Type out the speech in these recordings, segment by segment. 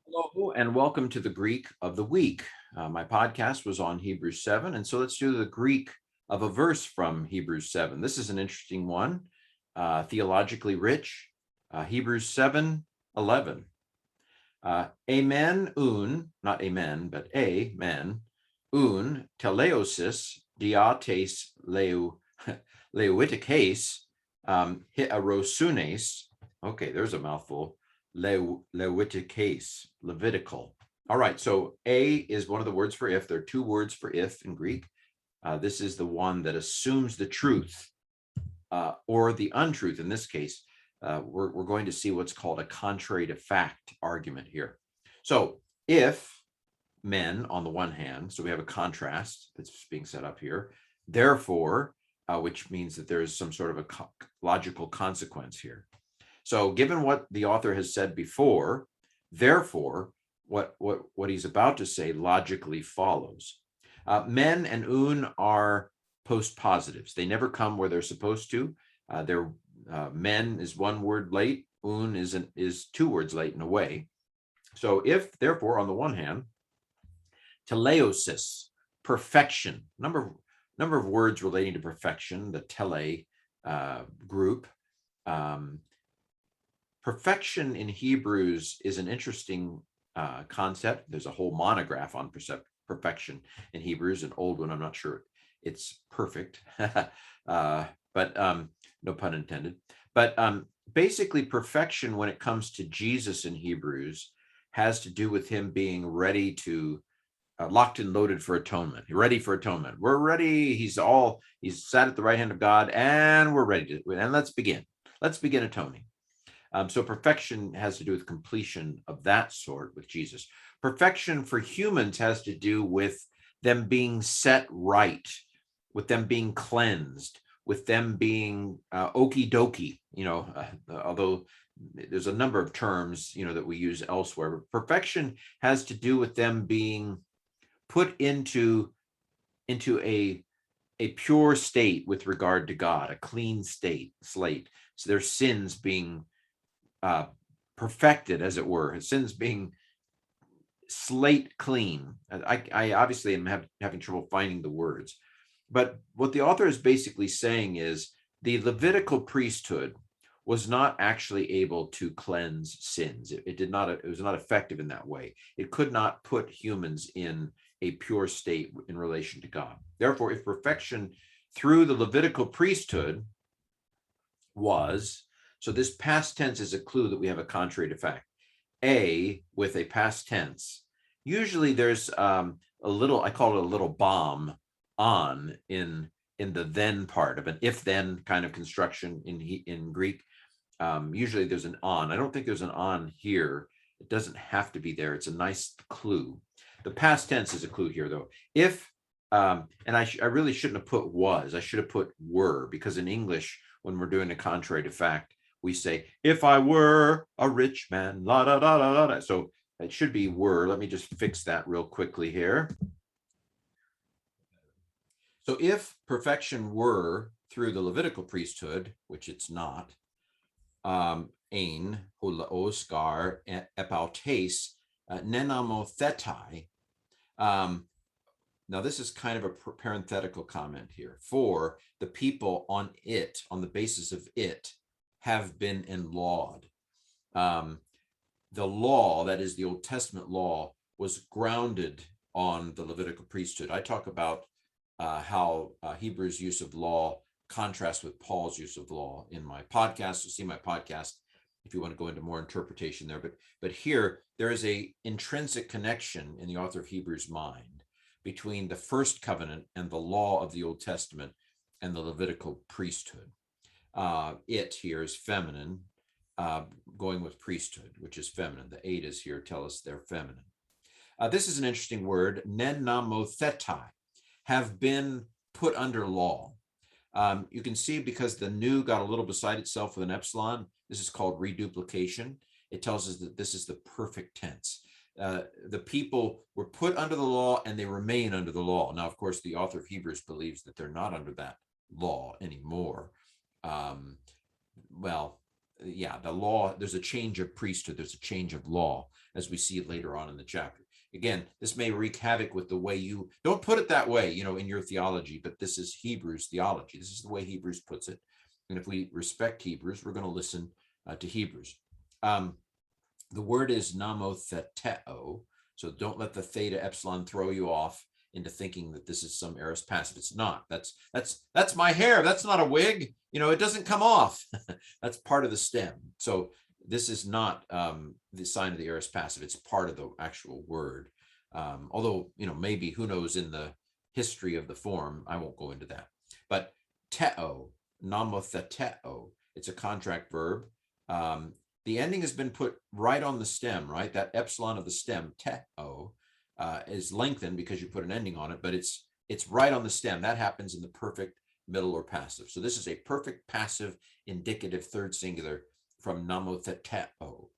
Hello, and welcome to the Greek of the Week. My podcast was on Hebrews 7, and so let's do the Greek of a verse from Hebrews 7. This is an interesting one, theologically rich. Hebrews 7:11. Amen un, not amen, but amen, un teleosis diates leuitikes hiarosunes. Okay, there's a mouthful. Leuitikes, Levitical. All right, so a is one of the words for if. There are two words for if in Greek. This is the one that assumes the truth or the untruth. In this case, we're going to see what's called a contrary to fact argument here. So if men on the one hand, so we have a contrast that's being set up here, therefore, which means that there is some sort of a logical consequence here. So given what the author has said before, therefore, what he's about to say logically follows. Men and un are post-positives. They never come where they're supposed to. They're men is one word late, un is two words late in a way. So if, therefore, on the one hand, teleosis, perfection, number of words relating to perfection, the tele group. Perfection in Hebrews is an interesting concept. There's a whole monograph on perfection in Hebrews, an old one. I'm not sure it's perfect, but no pun intended. But basically, perfection when it comes to Jesus in Hebrews has to do with him being ready to locked and loaded for atonement. Ready for atonement. We're ready. He's sat at the right hand of God, and we're ready to. And let's begin. Let's begin atoning. So perfection has to do with completion of that sort with Jesus. Perfection for humans has to do with them being set right, with them being cleansed, with them being okie dokie, although there's a number of terms, that we use elsewhere. But perfection has to do with them being put into a pure state with regard to God, a clean slate. So their sins being perfected, as it were, sins being slate clean. I obviously am having trouble finding the words, but what the author is basically saying is the Levitical priesthood was not actually able to cleanse sins. It was not effective in that way. It could not put humans in a pure state in relation to God. Therefore, if perfection through the Levitical priesthood was, so this past tense is a clue that we have a contrary to fact. A with a past tense. Usually there's a little, I call it a little bomb on in the then part of an if-then kind of construction in Greek. Usually there's an on. I don't think there's an on here. It doesn't have to be there. It's a nice clue. The past tense is a clue here, though. If, and I really shouldn't have put was. I should have put were, because in English, when we're doing a contrary to fact, we say, if I were a rich man, la da da da da. So it should be were. Let me just fix that real quickly here. So if perfection were through the Levitical priesthood, which it's not, ein hulaoscar epautes nenamothetai. Now this is kind of a parenthetical comment here. For the people on the basis of it, have been enlawed. The law, that is the Old Testament law, was grounded on the Levitical priesthood. I talk about how Hebrews' use of law contrasts with Paul's use of law in my podcast. So see my podcast if you want to go into more interpretation there. But here, there is a intrinsic connection in the author of Hebrews' mind between the first covenant and the law of the Old Testament and the Levitical priesthood. It here is feminine, going with priesthood, which is feminine. The Adas here tell us they're feminine. This is an interesting word, nenamothetai, have been put under law. You can see because the new got a little beside itself with an epsilon, this is called reduplication. It tells us that this is the perfect tense. The people were put under the law and they remain under the law. Now, of course, the author of Hebrews believes that they're not under that law anymore. Well, yeah, the law, there's a change of priesthood, there's a change of law, as we see later on in the chapter. Again, this may wreak havoc with the way you, don't put it that way, in your theology, but this is Hebrews theology. This is the way Hebrews puts it. And if we respect Hebrews, we're going to listen to Hebrews. The word is nomotheteo, so don't let the theta epsilon throw you off into thinking that this is some aorist passive. It's not. That's my hair. That's not a wig. It doesn't come off. That's part of the stem. So this is not the sign of the aorist passive. It's part of the actual word. Although, maybe, who knows, in the history of the form, I won't go into that. But teo, nomotheteo, it's a contract verb. The ending has been put right on the stem, right? That epsilon of the stem, teo, is lengthened because you put an ending on it, but it's right on the stem. That happens in the perfect middle or passive. So this is a perfect passive indicative third singular from nomotheteo.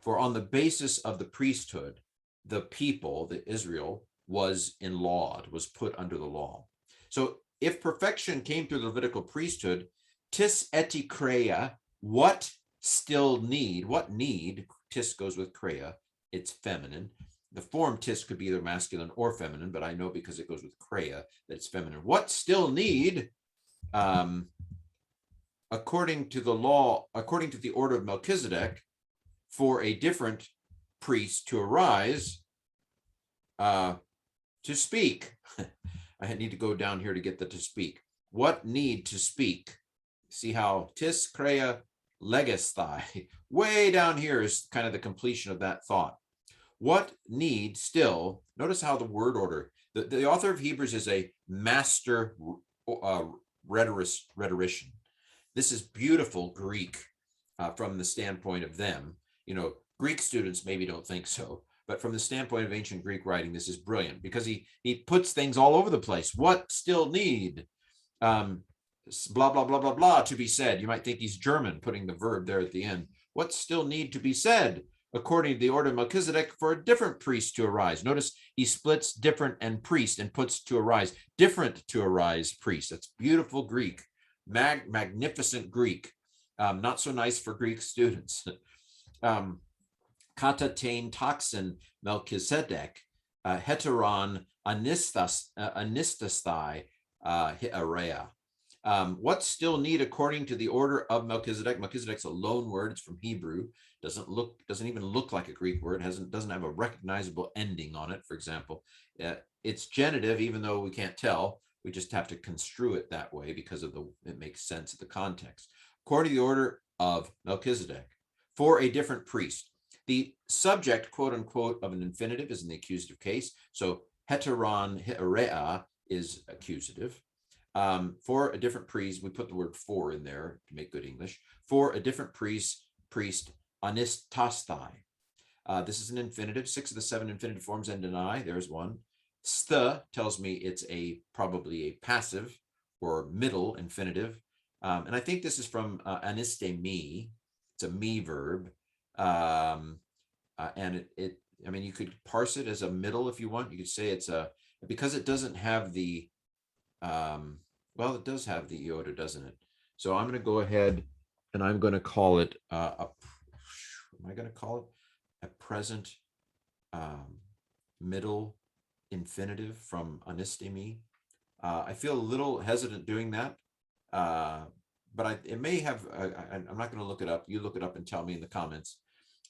For on the basis of the priesthood, the people, the Israel, was enlawed, was put under the law. So if perfection came through the Levitical priesthood, tis etikreia, what need, tis goes with kreia, it's feminine. The form tis could be either masculine or feminine, but I know because it goes with kreia that it's feminine. What still need, according to the law, according to the order of Melchizedek, for a different priest to arise, to speak. I need to go down here to get the to speak. What need to speak? See how tis kreia legesthai, way down here is kind of the completion of that thought. What need still, notice how the word order, the author of Hebrews is a master rhetorician. This is beautiful Greek from the standpoint of them. Greek students maybe don't think so, but from the standpoint of ancient Greek writing, this is brilliant because he puts things all over the place. What still need? Blah, blah, blah, blah, blah to be said. You might think he's German, putting the verb there at the end. What still need to be said according to the order of Melchizedek for a different priest to arise? Notice he splits different and priest and puts to arise, different to arise priest. That's beautiful Greek, magnificent Greek. Not so nice for Greek students. Katatain toxin Melchizedek, heteron anistasthai hiarea. What still need according to the order of Melchizedek? Melchizedek's a loan word. It's from Hebrew. Doesn't even look like a Greek word. Doesn't have a recognizable ending on it. For example, it's genitive, even though we can't tell. We just have to construe it that way because it makes sense of the context. According to the order of Melchizedek, for a different priest. The subject, quote unquote, of an infinitive is in the accusative case. So heteron hierea is accusative. For a different priest, we put the word for in there to make good English. For a different priest anistasthai. This is an infinitive. 6 of the 7 infinitive forms end in I. There's one. St tells me it's probably a passive or middle infinitive. And I think this is from anistemi. It's a me verb. And I mean, you could parse it as a middle if you want. You could say it's because it doesn't have the, well, it does have the iota, doesn't it? So I'm going to go ahead and I'm going to call it, am I going to call it a present middle infinitive from anistemi? I feel a little hesitant doing that, but it may have, I'm not going to look it up. You look it up and tell me in the comments.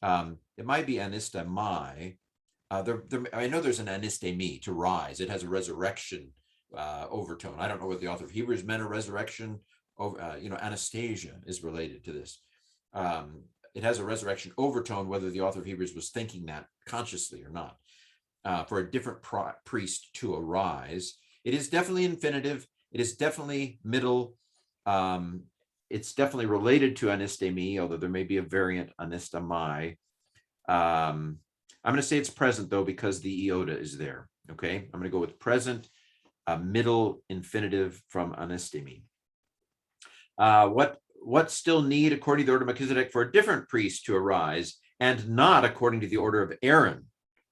It might be anistemai. I know there's an anistemi, to rise. It has a resurrection overtone. I don't know what the author of Hebrews meant a resurrection. Anastasia is related to this. It has a resurrection overtone, whether the author of Hebrews was thinking that consciously or not. For a different priest to arise. It is definitely infinitive. It is definitely middle. It's definitely related to anistemi, although there may be a variant anistemai. I'm going to say it's present, though, because the iota is there. Okay, I'm going to go with present, middle infinitive from anistemi. What still need, according to the order of Melchizedek, for a different priest to arise, and not according to the order of Aaron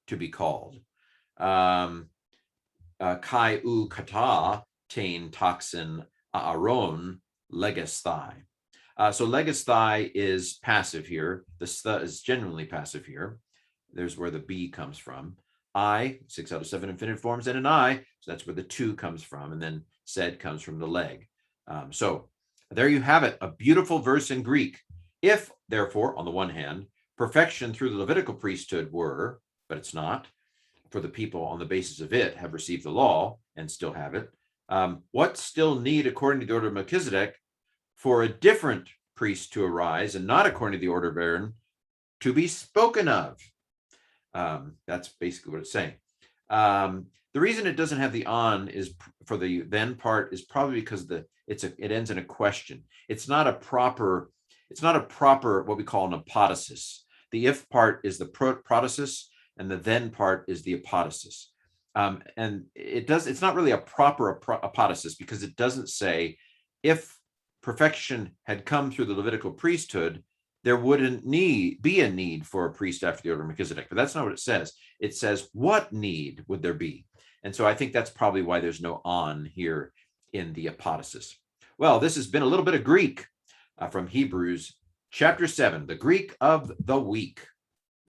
to be called? Kai u kata tain toxin aaron legesthai. So legisthai is passive here. The st is genuinely passive here. There's where the be comes from. I, 6 out of 7 infinitive forms, and an I, so that's where the to comes from, and then said comes from the leg. So there you have it, a beautiful verse in Greek. If, therefore, on the one hand, perfection through the Levitical priesthood were, but it's not, for the people on the basis of it have received the law and still have it, what still need, according to the order of Melchizedek, for a different priest to arise, and not according to the order of Aaron, to be spoken of? That's basically what it's saying. The reason it doesn't have the on is for the then part is probably because it ends in a question. It's not a proper what we call an apodosis. The if part is the prodosis, and the then part is the apodosis. And it's not really a proper apodosis, because it doesn't say if perfection had come through the Levitical priesthood, there wouldn't be a need for a priest after the order of Melchizedek. But that's not what it says. It says, what need would there be? And so I think that's probably why there's no on here in the apodosis. Well, this has been a little bit of Greek from Hebrews chapter 7, the Greek of the week.